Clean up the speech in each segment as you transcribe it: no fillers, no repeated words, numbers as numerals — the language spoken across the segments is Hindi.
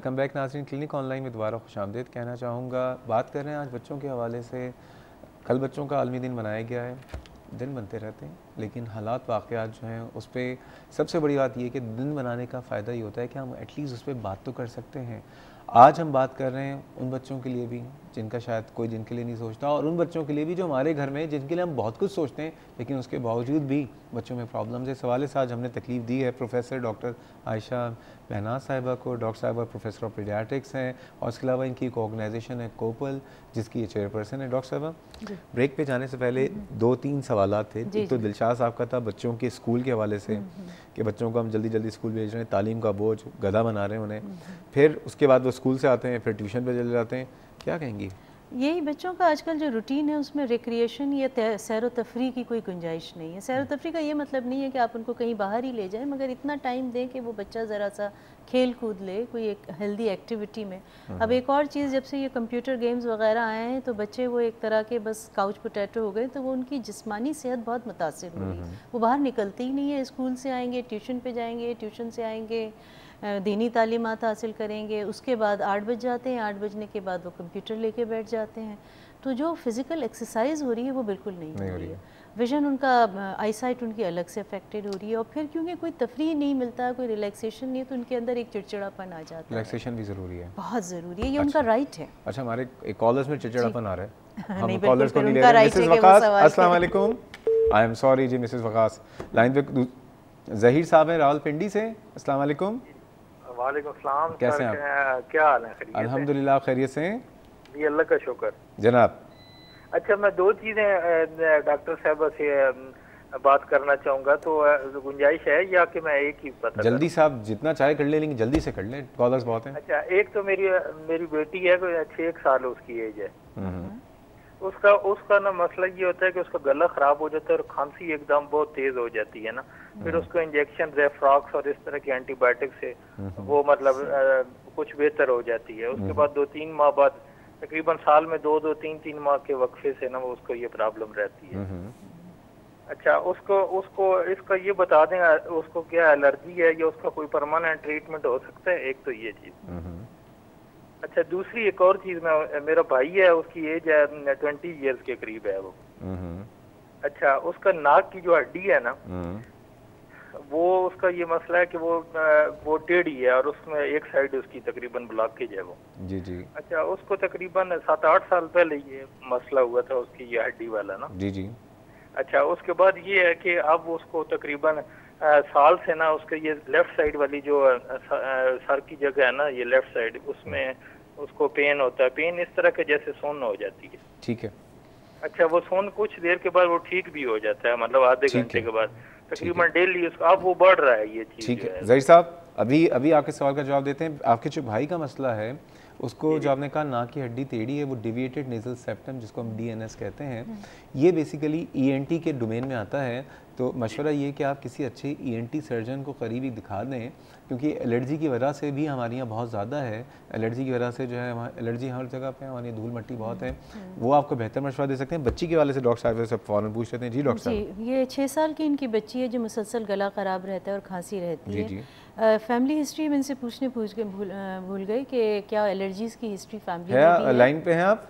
वेलकम बैक नाज़रीन, क्लिनिक ऑनलाइन में दोबारा खुशामदीद कहना चाहूँगा। बात कर रहे हैं आज बच्चों के हवाले से। कल बच्चों का आलमी दिन मनाया गया है। दिन बनते रहते हैं लेकिन हालात वाक़यात जो हैं उस पर सबसे बड़ी बात यह है कि दिन बनाने का फ़ायदा ये होता है कि हम एटलीस्ट उस पर बात तो कर सकते हैं। आज हम बात कर रहे हैं उन बच्चों के लिए भी जिनका शायद कोई जिनके लिए नहीं सोचता, और उन बच्चों के लिए भी जो हमारे घर में जिनके लिए हम बहुत कुछ सोचते हैं लेकिन उसके बावजूद भी बच्चों में प्रॉब्लम्स है। सवाल से आज हमने तकलीफ़ दी है प्रोफेसर डॉक्टर आयशा महनाज साहिबा को। डॉक्टर साहिबा प्रोफेसर ऑफ पीडियाट्रिक्स हैं और इसके अलावा इनकी एक ऑर्गेनाइजेशन है कोपल, जिसकी ये चेयरपर्सन है। डॉक्टर साहिबा, ब्रेक पे जाने से पहले 2-3 सवालात थे। एक तो दिलशाद साहब का था बच्चों के स्कूल के हवाले से कि बच्चों को हम जल्दी जल्दी स्कूल भेज रहे हैं, तालीम का बोझ गधा बना रहे हैं उन्हें, फिर उसके बाद वो स्कूल से आते हैं फिर ट्यूशन पे चले जाते हैं, क्या कहेंगी? यही बच्चों का आजकल जो रूटीन है उसमें रिक्रिएशन या सैर व तफरी की कोई गुंजाइश नहीं है। सैर व तफरी का ये मतलब नहीं है कि आप उनको कहीं बाहर ही ले जाएं, मगर इतना टाइम दें कि वो बच्चा ज़रा सा खेल कूद ले कोई एक हेल्दी एक्टिविटी में। अब एक और चीज़, जब से ये कंप्यूटर गेम्स वगैरह आए हैं तो बच्चे वो एक तरह के बस काउच पोटैटो हो गए, तो वो उनकी जिस्मानी सेहत बहुत मुतासिर हो रही है। वो बाहर निकलते ही नहीं है, स्कूल से आएंगे ट्यूशन पे जाएंगे, ट्यूशन से आएंगे दीनी तालीमात हासिल करेंगे, उसके बाद 8 बज जाते हैं, 8 बजने के बाद वो कंप्यूटर लेके बैठ जाते हैं। तो जो फिज़िकल एक्सरसाइज हो रही है वो बिल्कुल नहीं हो रही है। विजन उनका, आईसाइट उनकी अलग से अफेक्टेड हो रही है, और फिर क्योंकि कोई तफरीह नहीं मिलता, कोई रिलैक्सेशन नहीं है, तो उनके अंदर एक चिड़चिड़ापन आ जाता है। रिलैक्सेशन भी ज़रूरी है, बहुत ज़रूरी है, ये उनका राइट है। अच्छा, हमारे एक कॉलर्स में चिड़चिड़ापन आ रहा है, हम नहीं, कॉलर्स को नहीं ले रहे। मिसेस वकास, अस्सलाम वालेकुम। आई एम सॉरी जी मिसेस वकास, लाइन पे ज़हीर साहब हैं रावलपिंडी से। अस्सलाम वालेकुम। वालेकुम सलाम। कैसे हैं आप? क्या हाल है? अल्हम्दुलिल्लाह खैरियत से हैं जी, अल्लाह का शुक्र जनाब। अच्छा, मैं 2 चीज़ें डॉक्टर साहब से बात करना चाहूँगा, तो गुंजाइश है या कि मैं एक ही बता? जल्दी साहब जितना चाहे कर ले, लेकिन जल्दी से कर लें, कॉलर्स बहुत हैं। अच्छा, एक तो मेरी बेटी है, 6 साल उसकी एज है। उसका ना मसला ये होता है कि उसका गला खराब हो जाता है और खांसी एकदम बहुत तेज हो जाती है ना। फिर उसको इंजेक्शन जेफ्रॉक्स और इस तरह के एंटीबायोटिक से वो मतलब कुछ बेहतर हो जाती है। उसके बाद 2-3 माह बाद, तकरीबन साल में 2-3 माह के वक्फे से ना वो उसको ये प्रॉब्लम रहती है। अच्छा, उसको इसका ये बता दें उसको क्या एलर्जी है या उसका कोई परमानेंट ट्रीटमेंट हो सकता है? एक तो ये चीज। अच्छा, दूसरी एक और चीज, मेरा भाई है, उसकी एज है 20 इयर्स के करीब है वो। अच्छा, उसका नाक की जो हड्डी है ना, वो उसका ये मसला है कि वो टेढ़ी है और उसमें एक साइड उसकी तकरीबन ब्लॉकेज है वो। जी जी। अच्छा, उसको तकरीबन 7-8 साल पहले ये मसला हुआ था उसकी, ये हड्डी वाला ना। जी जी। अच्छा, उसके बाद ये है कि अब उसको तकरीबन साल से ना उसके ये लेफ्ट साइड वाली जो सर की जगह है ना, ये लेफ्ट साइड, उसमें उसको पेन होता है। पेन इस तरह के जैसे सोन हो जाती है। ठीक है। अच्छा, वो सोन कुछ देर के बाद वो ठीक भी हो जाता है, मतलब आधे घंटे के बाद तकरीबन डेली उसको, अब वो बढ़ रहा है ये चीज। ठीक है ज़हीर साहब, अभी आपके सवाल का जवाब देते हैं। आपके जो भाई का मसला है उसको, जो आपने कहा नाक की हड्डी टेढ़ी है, वो डिविएटेड नेजल सेप्टम जिसको हम DNS कहते हैं, ये बेसिकली ENT के डोमेन में आता है। तो मशवरा ये कि आप किसी अच्छे ENT सर्जन को करीबी दिखा दें, क्योंकि एलर्जी की वजह से भी हमारे यहाँ बहुत ज़्यादा है। एलर्जी की वजह से जो है एलर्जी हर जगह पे हमारी धूल मट्टी बहुत है, वो आपको बेहतर मशवरा दे सकते हैं। बच्ची के वाले से डॉक्टर साहब से फ़ौरन पूछ लेते हैं। जी डॉक्टर साहब। जी, ये 6 साल की इनकी बच्ची है जो मुसलसल गला ख़राब रहता है और खांसी रहती है। फैमिली हिस्ट्री में इनसे भूल गई कि क्या एलर्जीज़ की हिस्ट्री फैमिली में भी है? लाइन पे हैं आप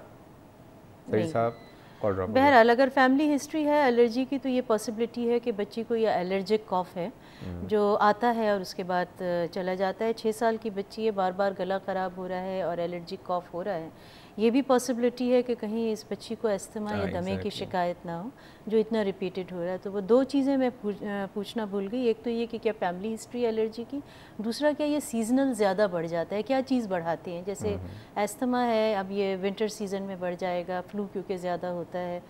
सही साहब? बहरहाल अगर फैमिली हिस्ट्री है एलर्जी की, तो ये पॉसिबिलिटी है कि बच्ची को ये एलर्जिक कॉफ है जो आता है और उसके बाद चला जाता है। 6 साल की बच्ची है, बार बार गला ख़राब हो रहा है और एलर्जिक कॉफ हो रहा है। ये भी पॉसिबिलिटी है कि कहीं इस बच्ची को अस्थमा या दमे की शिकायत ना हो जो इतना रिपीटेड हो रहा है। तो वो 2 चीज़ें मैं पूछना भूल गई। एक तो ये कि क्या फैमिली हिस्ट्री एलर्जी की, दूसरा क्या ये सीजनल ज़्यादा बढ़ जाता है, क्या चीज़ बढ़ाती हैं? जैसे अस्थमा है, अब ये विंटर सीज़न में बढ़ जाएगा, फ्लू क्योंकि ज़्यादा होता है,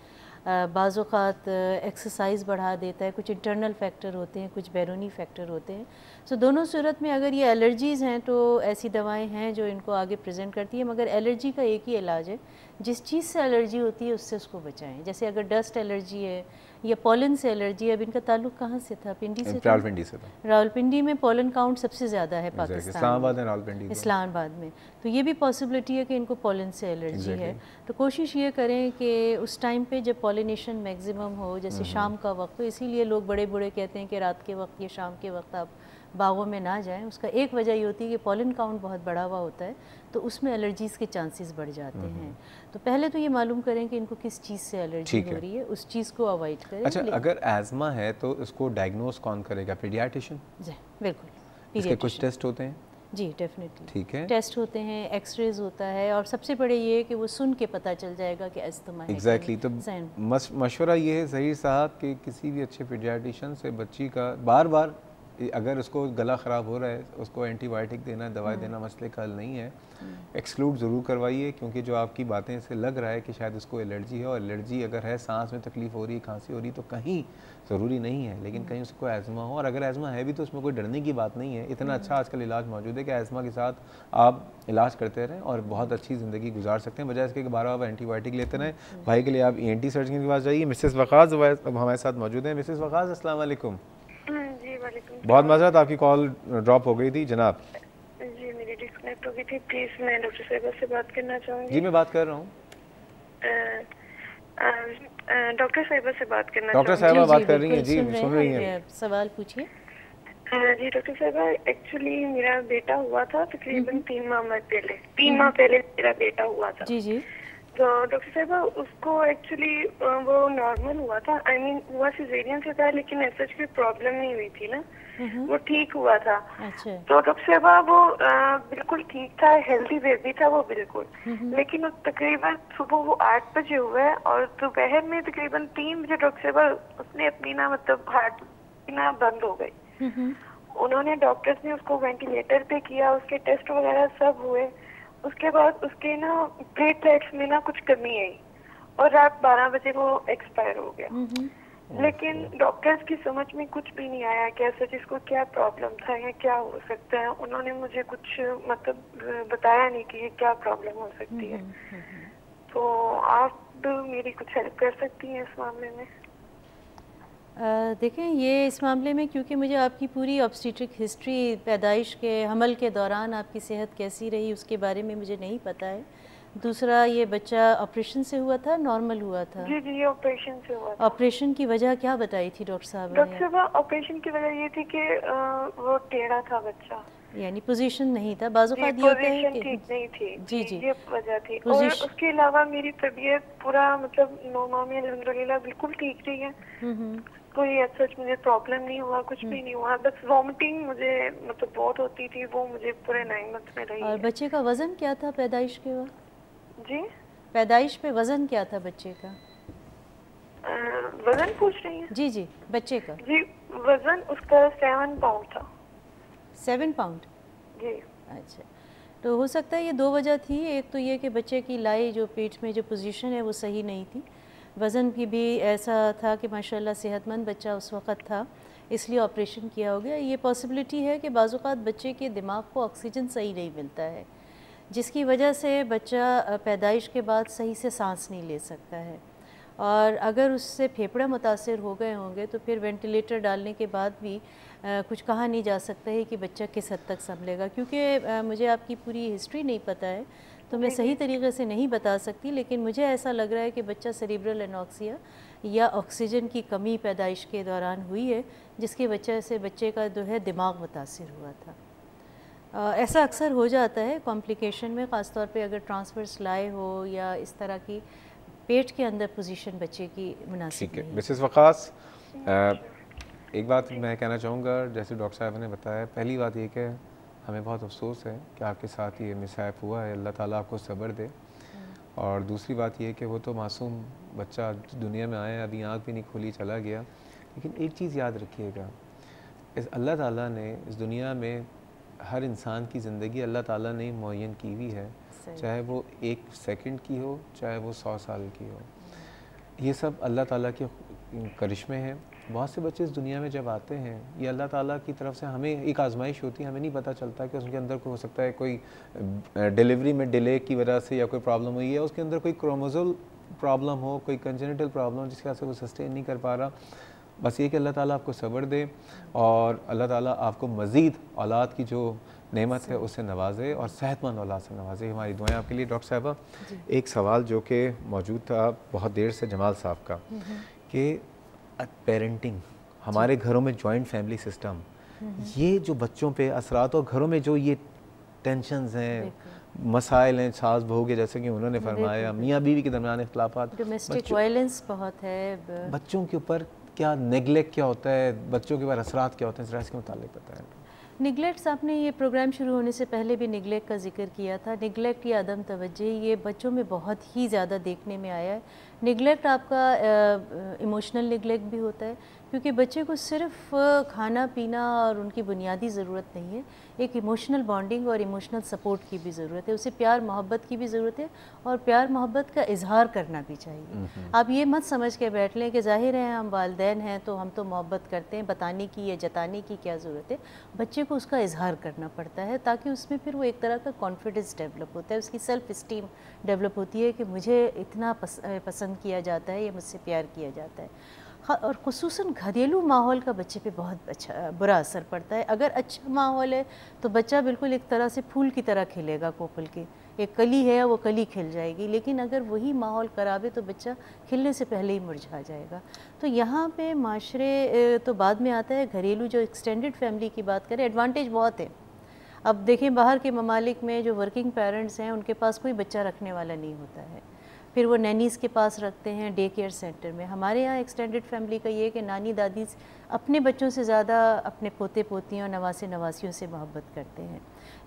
बाज़ औक़ात एक्सरसाइज बढ़ा देता है, कुछ इंटरनल फैक्टर होते हैं, कुछ बैरूनी फैक्टर होते हैं। सो दोनों सूरत में अगर ये एलर्जीज़ हैं तो ऐसी दवाएं हैं जो इनको आगे प्रेजेंट करती है, मगर एलर्जी का एक ही इलाज है, जिस चीज़ से एलर्जी होती है उससे उसको बचाएं। जैसे अगर डस्ट एलर्जी है या पॉलन से एलर्जी है, अब इनका ताल्लुक कहाँ से था? पिंडी से? रावलपिंडी से था। रावलपिंडी में पॉलन काउंट सबसे ज़्यादा है पाकिस्तान, इस्लामाबाद है, रावलपिंडी इस्लामाबाद में। तो ये भी पॉसिबिलिटी है कि इनको पॉलन से एलर्जी है। तो कोशिश ये करें कि उस टाइम पे जब पॉलिनेशन मैक्सिमम हो, जैसे शाम का वक्त, तो इसीलिए लोग बड़े बूढ़े कहते हैं कि रात के वक्त या शाम के वक्त आप बागों में ना जाएं। उसका एक वजह ये होती है कि पॉलन काउंट बहुत बढ़ा हुआ होता है, तो उसमें एलर्जीज़ के चांसेस बढ़ जाते हैं। तो पहले तो ये मालूम करें कि इनको किस चीज़ से एलर्जी हो रही है, उस चीज़ को अवॉइड करें। अच्छा, अगर एज़मा है तो इसको डायग्नोस कौन करेगा? पीडियाट्रिशियन? जी बिल्कुल, इसके कुछ टेस्ट होते हैं? जी डेफिनेटली, ठीक है, टेस्ट होते हैं, एक्सरेज होता है, और सबसे बड़े ये है कि वो सुन के पता चल जाएगा कि अस्थमा है। एग्जैक्टली। तो मशवरा ये है ज़हीर साहब कि किसी भी अच्छे पीडियाट्रिशियन से बच्ची का बार बार, अगर उसको गला ख़राब हो रहा है, उसको एंटीबायोटिक देना, दवाई देना मसले का हल नहीं है। एक्सक्लूड ज़रूर करवाइए, क्योंकि जो आपकी बातें से लग रहा है कि शायद उसको एलर्जी है, और एलर्जी अगर है, सांस में तकलीफ़ हो रही है, खांसी हो रही है, तो कहीं ज़रूरी नहीं है, लेकिन कहीं उसको एज़मा हो। और अगर एज़मा है भी तो उसमें कोई डरने की बात नहीं है। इतना अच्छा आजकल इलाज मौजूद है कि एज़मा के साथ आप इलाज करते रहें और बहुत अच्छी ज़िंदगी गुजार सकते हैं, बजाय इसके कि बार बार एंटीबायोटिक लेते रहें। भाई के लिए आप ENT सर्जन के पास जाइए। मिसेस वक़ास अब हमारे साथ मौजूद हैं। मिसेस वक़ास, अस्सलाम वालेकुम। जी वालेकुम। बहुत माज़रत, आपकी कॉल ड्रॉप हो गई थी जनाब। जी मेरी डिस्कनेक्ट हो गई थी। प्लीज़ मैं डॉक्टर साहिबा से बात करना चाहूँगी। जी मैं बात कर रहा हूँ। डॉक्टर साहिबा से बात करना डॉक्टर साहिबा बात कर रही हैं। जी सुन रही हैं, सवाल पूछिए। जी डॉक्टर साहिबा, एक्चुअली मेरा बेटा हुआ था तकरीबन 3 माह पहले। 3 माह पहले मेरा बेटा हुआ था। जी जी। तो डॉक्टर साहिबा उसको एक्चुअली वो नॉर्मल हुआ था, आई मीन हुआ सिजेरियन से था, लेकिन ऐसा कोई प्रॉब्लम नहीं हुई थी ना, वो ठीक हुआ था। अच्छा। तो डॉक्टर साहिबा वो बिल्कुल ठीक था, हेल्दी बेबी था वो बिल्कुल। लेकिन तकरीबन सुबह वो 8 बजे हुआ है, और दोपहर में तकरीबन 3 बजे डॉक्टर साहिबा उसने अपनी ना मतलब हार्ट ना बंद हो गई। उन्होंने डॉक्टर्स ने उसको वेंटिलेटर पे किया, उसके टेस्ट वगैरह सब हुए। उसके बाद उसके ना प्लेटलेट्स में ना कुछ कमी आई, और रात 12 बजे वो एक्सपायर हो गया। लेकिन डॉक्टर्स की समझ में कुछ भी नहीं आया कि ऐसा जिसको क्या प्रॉब्लम था या क्या हो सकता है। उन्होंने मुझे कुछ मतलब बताया नहीं कि ये क्या प्रॉब्लम हो सकती है। तो आप मेरी कुछ हेल्प कर सकती हैं इस मामले में? देखें, ये इस मामले में क्योंकि मुझे आपकी पूरी ऑब्स्टेट्रिक हिस्ट्री, पैदाइश के हमल के दौरान आपकी सेहत कैसी रही उसके बारे में मुझे नहीं पता है। दूसरा, ये बच्चा ऑपरेशन से हुआ था, नॉर्मल हुआ था? जी जी, ऑपरेशन से हुआ था। ऑपरेशन की वजह क्या बताई थी डॉक्टर साहब ने? डॉक्टर साहब, ऑपरेशन की वजह ये थी कि वो टेढ़ा था बच्चा, यानी पोजीशन नहीं था। बाज़-औक़ात ये होता है कि ठीक नहीं थी। जी जी, ये वजह थी। और उसके अलावा मेरी तबीयत पूरा मतलब 9 माह में अल्हम्दुलिल्लाह बिल्कुल ठीक रही है। कोई ऐसा मुझे प्रॉब्लम नहीं हुआ, कुछ भी नहीं हुआ। बस वॉमिटिंग मुझे मतलब बहुत होती थी, वो मुझे पूरे 9 मंथ में रही। और बच्चे का वज़न क्या था पैदाइश के वक्त? जी, पैदाइश पे वज़न क्या था बच्चे का? वज़न पूछ रही हैं? जी जी, बच्चे का। जी, वज़न उसका 7 पाउंड था। 7 पाउंड? जी। अच्छा, तो हो सकता है ये 2 वजह थी। एक तो ये कि बच्चे की लाई जो पेट में जो पोजीशन है वो सही नहीं थी। वज़न की भी ऐसा था कि माशाल्लाह सेहतमंद बच्चा उस वक़्त था, इसलिए ऑपरेशन किया हो गया। ये पॉसिबिलिटी है कि बाज़-औक़ात बच्चे के दिमाग को ऑक्सीजन सही नहीं मिलता है, जिसकी वजह से बच्चा पैदाइश के बाद सही से सांस नहीं ले सकता है। और अगर उससे फेफड़े मुतासिर हो गए होंगे तो फिर वेंटिलेटर डालने के बाद भी कुछ कहा नहीं जा सकता है कि बच्चा किस हद तक संभलेगा, क्योंकि मुझे आपकी पूरी हिस्ट्री नहीं पता है, तो मैं सही तरीके से नहीं बता सकती। लेकिन मुझे ऐसा लग रहा है कि बच्चा सेरिब्रल एनॉक्सिया या ऑक्सीजन की कमी पैदाइश के दौरान हुई है, जिसकी वजह से बच्चे का जो है दिमाग मुतासिर हुआ था। ऐसा अक्सर हो जाता है कॉम्प्लिकेशन में, ख़ास तौर पे अगर ट्रांसवर्स लाई हो या इस तरह की पेट के अंदर पोजीशन बच्चे की मुनासिब नहीं है। मिसेस वक़ास, एक बात मैं कहना चाहूँगा, जैसे डॉक्टर साहब ने बताया, पहली बात ये कि हमें बहुत अफसोस है कि आपके साथ ये मिसहैप हुआ है, अल्लाह ताला आपको सब्र दे। और दूसरी बात ये कि वो तो मासूम बच्चा दुनिया में आया, अभी आँख भी नहीं खुली, चला गया। लेकिन एक चीज़ याद रखिएगा, इस अल्लाह ताला ने इस दुनिया में हर इंसान की ज़िंदगी अल्लाह ताला ने मुअय्यन की हुई है, चाहे वो 1 सेकंड की हो, चाहे वो 100 साल की हो। ये सब अल्लाह ताला के करिश्मे हैं। बहुत से बच्चे इस दुनिया में जब आते हैं, ये अल्लाह ताला की तरफ से हमें एक आजमाइश होती है, हमें नहीं पता चलता कि उसके अंदर कोई हो सकता है कोई डिलीवरी में डिले की वजह से या कोई प्रॉब्लम हुई है, उसके अंदर कोई क्रोमोसोम प्रॉब्लम हो, कोई कंजेनिटल प्रॉब्लम जिसकी वजह से वो सस्टेन नहीं कर पा रहा। बस ये कि अल्लाह ताला आपको सब्र दे और अल्लाह ताला आपको मज़ीद औलाद की जो नेमत है उससे नवाजे और सेहतमंद औलाद से नवाजे। हमारी दुआएं आपके लिए। डॉक्टर साहबा, एक सवाल जो कि मौजूद था बहुत देर से जमाल साहब का, कि पेरेंटिंग, हमारे घरों में जॉइंट फैमिली सिस्टम, ये जो बच्चों पे असरात और घरों में जो ये टेंशन्स हैं, मसाइल हैं सास बहू के, जैसे कि उन्होंने फरमाया मियाँ बीवी के दरमियान इख्तिलाफात, डोमेस्टिक वायलेंस बहुत है, बच्चों के ऊपर क्या नेगलेक्ट क्या होता है, बच्चों के ऊपर असरात क्या होते हैं, ज़रा इसके मुतालिक बताएं। निगलेक्ट्स, आपने ये प्रोग्राम शुरू होने से पहले भी निगलेक्ट का जिक्र किया था। निगलेक्ट या अदम तवज्जो ये बच्चों में बहुत ही ज़्यादा देखने में आया है। निगलेक्ट आपका इमोशनल निगलेक्ट भी होता है, क्योंकि बच्चे को सिर्फ खाना पीना और उनकी बुनियादी ज़रूरत नहीं है, एक इमोशनल बॉन्डिंग और इमोशनल सपोर्ट की भी ज़रूरत है, उसे प्यार मोहब्बत की भी ज़रूरत है और प्यार मोहब्बत का इजहार करना भी चाहिए। आप ये मत समझ के बैठ लें कि ज़ाहिर है हम वालिदैन हैं तो हम तो मोहब्बत करते हैं, बताने की या जताने की क्या ज़रूरत है, बच्चे को उसका इजहार करना पड़ता है ताकि उसमें फिर वो एक तरह का कॉन्फिडेंस डेवलप होता है, उसकी सेल्फ़ इस्टीम डेवलप होती है कि मुझे इतना पसंद किया जाता है या मुझसे प्यार किया जाता है। और ख़ुसूसन घरेलू माहौल का बच्चे पे बहुत अच्छा बुरा असर पड़ता है। अगर अच्छा माहौल है तो बच्चा बिल्कुल एक तरह से फूल की तरह खिलेगा, कोपल के एक कली है वो कली खिल जाएगी, लेकिन अगर वही माहौल ख़राब है तो बच्चा खिलने से पहले ही मुरझा जाएगा। तो यहाँ पे माशरे तो बाद में आता है, घरेलू जो एक्सटेंडेड फैमिली की बात करें, एडवांटेज बहुत है। अब देखें बाहर के ममालिक में जो वर्किंग पेरेंट्स हैं उनके पास कोई बच्चा रखने वाला नहीं होता है, फिर वो नैनीज़ के पास रखते हैं, डे केयर सेंटर में। हमारे यहाँ एक्सटेंडेड फैमिली का ये है कि नानी दादी अपने बच्चों से ज़्यादा अपने पोते पोतियों नवासे नवासियों से मोहब्बत करते हैं।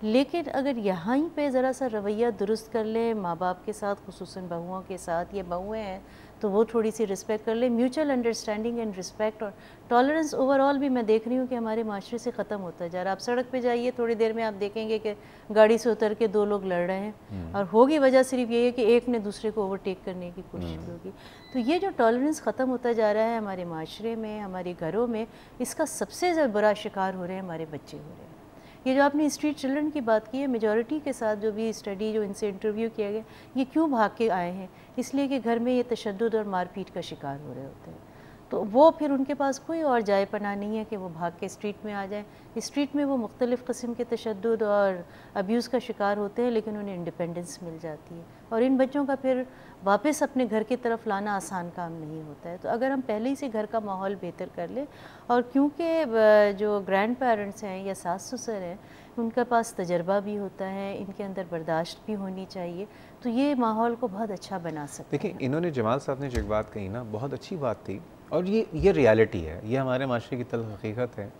लेकिन अगर यहाँ पे ज़रा सा रवैया दुरुस्त कर ले माँ बाप के साथ, खुसूसन बहुओं के साथ, ये बहुएँ हैं तो वो थोड़ी सी रिस्पेक्ट कर ले, म्यूचुअल अंडरस्टैंडिंग एंड रिस्पेक्ट और टॉलरेंस ओवरऑल भी मैं देख रही हूँ कि हमारे माशरे से ख़त्म होता जा रहा है। आप सड़क पे जाइए, थोड़ी देर में आप देखेंगे कि गाड़ी से उतर के दो लोग लड़ रहे हैं और होगी वजह सिर्फ ये है कि एक ने दूसरे को ओवरटेक करने की कोशिश की होगी। तो ये जो टॉलरेंस ख़त्म होता जा रहा है हमारे माशरे में, हमारे घरों में, इसका सबसे ज़्यादा बुरा शिकार हो रहे हैं हमारे बच्चे हो रहे हैं। ये जो आपने स्ट्रीट चिल्ड्रन की बात की है, मेजॉरिटी के साथ जो भी स्टडी जो इनसे इंटरव्यू किया गया, ये क्यों भाग के आए हैं, इसलिए कि घर में ये तशद्दुद और मारपीट का शिकार हो रहे होते हैं। तो वो फिर उनके पास कोई और जाए पनाह नहीं है कि वो भाग के स्ट्रीट में आ जाएं। स्ट्रीट में वो मुख्तलिफ़ किस्म के तशद्दुद और अब्यूज़ का शिकार होते हैं, लेकिन उन्हें इंडिपेंडेंस मिल जाती है और इन बच्चों का फिर वापस अपने घर की तरफ लाना आसान काम नहीं होता है। तो अगर हम पहले ही से घर का माहौल बेहतर कर लें, और क्योंकि जो ग्रैंड पेरेंट्स हैं या सास ससुर हैं उनके पास तजर्बा भी होता है, इनके अंदर बर्दाश्त भी होनी चाहिए, तो ये माहौल को बहुत अच्छा बना सकते हैं। देखिए, इन्होंने जमाल साहब ने जो एक बात कही ना, बहुत अच्छी बात थी और ये रियलिटी है, ये हमारे माशरे की तल्ख़ हकीकत है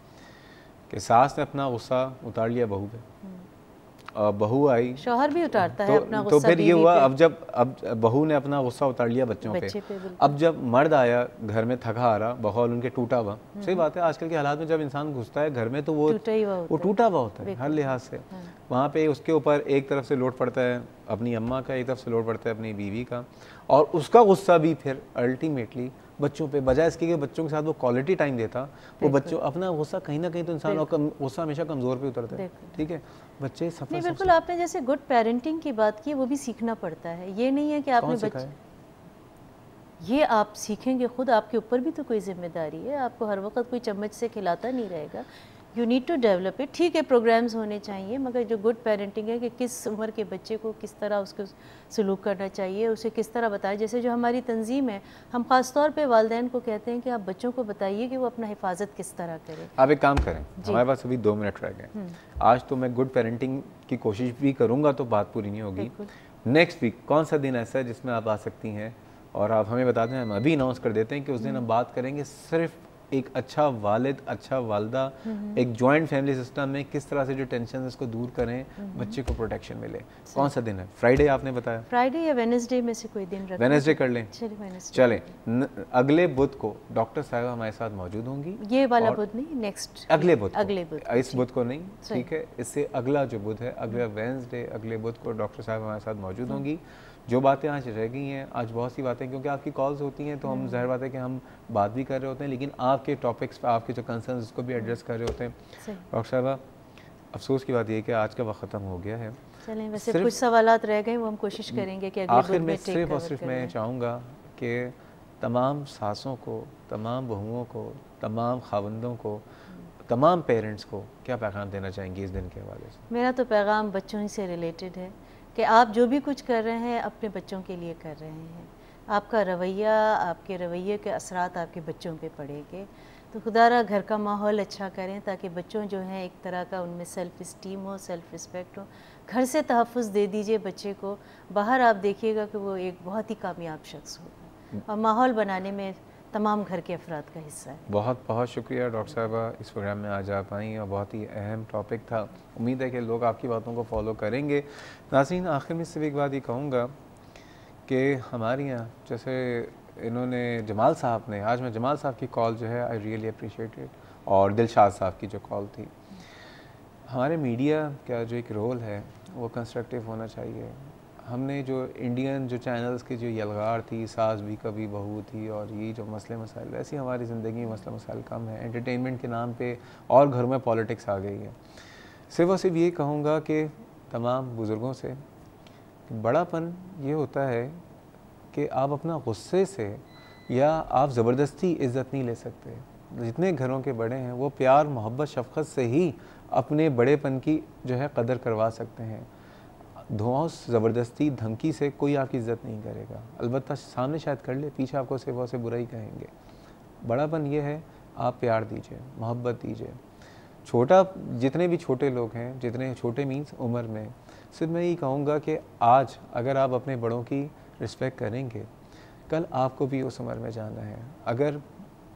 कि सास ने अपना गुस्सा उतार लिया बहू पे और बहू आई, शौहर भी उतारता है अपना तो गुस्सा फिर ये हुआ, अब बहू ने अपना गुस्सा उतार लिया बच्चों पे। अब जब मर्द आया घर में थका आ रहा, बहौल उनके टूटा हुआ, सही बात है, आजकल के हालात में जब इंसान घुसता है घर में तो वो टूटा हुआ होता है हर लिहाज से। वहाँ पे उसके ऊपर एक तरफ से लोड पड़ता है अपनी अम्मा का, एक तरफ से लोड पड़ता है अपनी बीवी का, और उसका गुस्सा भी फिर अल्टीमेटली बच्चों पे, बजाय इसके कि बच्चों के साथ वो क्वालिटी टाइम देता, वो बच्चों अपना गुस्सा कहीं ना कहीं तो इंसान गुस्सा हमेशा कमज़ोर पे उतरता है। ठीक है, बच्चे सफर नहीं, बिल्कुल आपने जैसे गुड पेरेंटिंग की बात की, वो भी सीखना पड़ता है। ये नहीं है कि आपने बच्चे, ये आप सीखेंगे खुद, आपके ऊपर भी तो कोई जिम्मेदारी है, आपको हर वक्त कोई चम्मच से खिलाता नहीं रहेगा, you need to develop it. ठीक है, प्रोग्राम्स होने चाहिए, मगर जो गुड पेरेंटिंग है कि किस उम्र के बच्चे को किस तरह उसको सलूक करना चाहिए, उसे किस तरह बताएं। जैसे जो हमारी तंजीम है, हम ख़ास तौर पे वालिदैन को कहते हैं कि आप बच्चों को बताइए कि वो अपना हिफाजत किस तरह करें। आप एक काम करें, हमारे पास अभी 2 मिनट रह गए, आज तो मैं गुड पेरेंटिंग की कोशिश भी करूँगा तो बात पूरी नहीं होगी। नेक्स्ट वीक कौन सा दिन ऐसा है जिसमें आप आ सकती हैं और आप हमें बता दें, हम अभी अनाउंस कर देते हैं कि उस दिन हम बात करेंगे सिर्फ एक अच्छा वालिद, अच्छा वालदा, एक जॉइंट फैमिली सिस्टम में किस तरह से जो टेंशन है उसको दूर करें, बच्चे को प्रोटेक्शन मिले। कौन सा दिन है? फ्राइडे आपने बताया? फ्राइडे या वेडनेसडे में से कोई दिन रखें। वेडनेसडे कर लें, चलें। अगले बुध को डॉक्टर साहब हमारे साथ मौजूद होंगी। ये वाला बुध नहीं, नेक्स्ट अगले बुध, इस बुध को नहीं, ठीक है, इससे अगला जो बुध है, अगला वेडनेसडे, अगले बुध को डॉक्टर साहब हमारे साथ मौजूद होंगी। जो बातें आज रह गई हैं, आज बहुत सी बातें, क्योंकि आपकी कॉल्स होती हैं तो हम ज़ाहिर बात है कि हम बात भी कर रहे होते हैं, लेकिन आपके टॉपिक्स पर आपके जो कंसर्न उसको भी एड्रेस कर रहे होते हैं। डॉक्टर साहबा, अफसोस की बात यह है कि आज का वक्त ख़त्म हो गया है। चलें, वैसे कुछ सवालात रह गए, वो हम कोशिश करेंगे कि आखिर में सिर्फ और सिर्फ मैं चाहूँगा कि तमाम सासों को, तमाम बहुओं को, तमाम खावंदों को, तमाम पेरेंट्स को क्या पैगाम देना चाहेंगी इस दिन के हवाले से? मेरा तो पैगाम बच्चों ही से रिलेटेड है कि आप जो भी कुछ कर रहे हैं अपने बच्चों के लिए कर रहे हैं। आपका रवैया, आपके रवैये के असरात आपके बच्चों पे पड़ेंगे। तो खुदारा घर का माहौल अच्छा करें ताकि बच्चों जो हैं एक तरह का उनमें सेल्फ़ इस्टीम हो, सेल्फ़ रिस्पेक्ट हो। घर से तहफ़्फ़ुज़ दे दीजिए बच्चे को, बाहर आप देखिएगा कि वो एक बहुत ही कामयाब शख्स होगा, और माहौल बनाने में तमाम घर के अफराद का हिस्सा है। बहुत बहुत शुक्रिया डॉक्टर साहबा, इस प्रोग्राम में आज आप आई और बहुत ही अहम टॉपिक था। उम्मीद है कि लोग आपकी बातों को फॉलो करेंगे। नाज़रीन, आखिर में सिर्फ एक बात ये कहूँगा कि हमारे यहाँ जैसे इन्होंने जमाल साहब ने, आज मैं जमाल साहब की कॉल जो है आई रियली अप्रिशिएटेड, और दिलशाद साहब की जो कॉल थी, हमारे मीडिया का जो एक रोल है वो कंस्ट्रक्टिव होना चाहिए। हमने जो इंडियन जो चैनल्स की जो यलगार थी, सास भी कभी बहू थी, और ये जो मसले मसाइल, वैसे हमारी ज़िंदगी में मसले मसाइल कम है। एंटरटेनमेंट के नाम पे और घरों में पॉलिटिक्स आ गई है। सिर्फ और सिर्फ ये कहूँगा कि तमाम बुज़ुर्गों से कि बड़ापन ये होता है कि आप अपना गुस्से से या आप ज़बरदस्ती इज़्ज़त नहीं ले सकते। जितने घरों के बड़े हैं वो प्यार, मोहब्बत, शफ़क़त से ही अपने बड़ेपन की जो है कदर करवा सकते हैं। धौंस, ज़बरदस्ती, धमकी से कोई आपकी इज़्ज़त नहीं करेगा। अलबत्ता सामने शायद कर ले, पीछे आपको सिर्फ और सिर्फ बुरा ही कहेंगे। बड़ापन ये है, आप प्यार दीजिए, मोहब्बत दीजिए। छोटा, जितने भी छोटे लोग हैं, जितने छोटे मीन्स उम्र में, सिर्फ मैं ये कहूँगा कि आज अगर आप अपने बड़ों की रिस्पेक्ट करेंगे, कल आपको भी उस उम्र में जाना है। अगर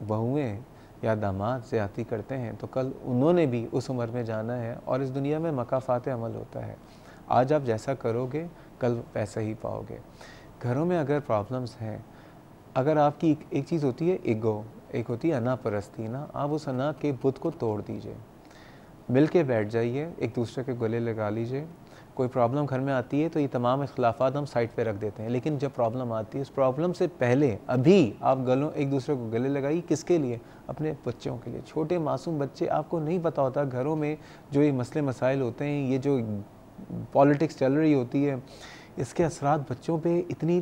बहुएँ या दामाद ज़्यादती करते हैं तो कल उन्होंने भी उस उम्र में जाना है, और इस दुनिया में मकाफ़ात अमल होता है। आज आप जैसा करोगे कल वैसा ही पाओगे। घरों में अगर प्रॉब्लम्स हैं, अगर आपकी एक चीज़ होती है ईगो, एक होती है अना परस्ती ना, आप उस अना के बुत को तोड़ दीजिए, मिल के बैठ जाइए, एक दूसरे के गले लगा लीजिए। कोई प्रॉब्लम घर में आती है तो ये तमाम इख्लाफात हम साइड पे रख देते हैं, लेकिन जब प्रॉब्लम आती है उस प्रॉब्लम से पहले अभी आप गलों एक दूसरे को गले लगाइए। किसके लिए? अपने बच्चों के लिए। छोटे मासूम बच्चे, आपको नहीं पता होता घरों में जो ये मसले मसाइल होते हैं, ये जो पॉलिटिक्स चल रही होती है, इसके असरात बच्चों पे इतनी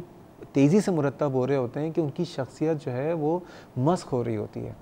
तेज़ी से मुरतब हो रहे होते हैं कि उनकी शख्सियत जो है वो मस्क हो रही होती है।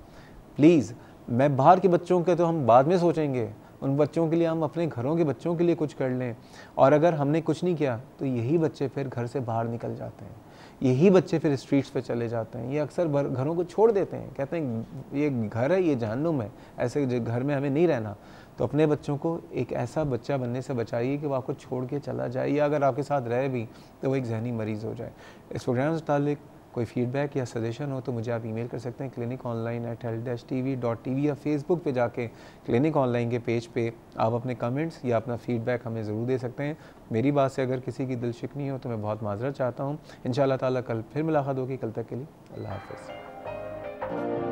प्लीज़, मैं बाहर के बच्चों के तो हम बाद में सोचेंगे, उन बच्चों के लिए हम अपने घरों के बच्चों के लिए कुछ कर लें। और अगर हमने कुछ नहीं किया तो यही बच्चे फिर घर से बाहर निकल जाते हैं, यही बच्चे फिर स्ट्रीट्स पे चले जाते हैं। ये अक्सर घरों को छोड़ देते हैं, कहते हैं ये घर है, ये जहन्नुम है, ऐसे घर में हमें नहीं रहना। तो अपने बच्चों को एक ऐसा बच्चा बनने से बचाइए कि वो आपको छोड़ के चला जाए, या अगर आपके साथ रहे भी तो वो एक जहनी मरीज़ हो जाए। इस प्रोग्राम से ताल्लुक़ कोई फीडबैक या सजेशन हो तो मुझे आप ईमेल कर सकते हैं cliniconline@health-tv, या फेसबुक पे जाके क्लिनिक ऑनलाइन के पेज पे आप अपने कमेंट्स या अपना फीडबैक हमें ज़रूर दे सकते हैं। मेरी बात से अगर किसी की दिल शिकनी हो तो मैं बहुत माज़रत चाहता हूँ। इंशाअल्लाह ताला कल फिर मुलाकात होगी। कल तक के लिए अल्लाह हाफ़िज़।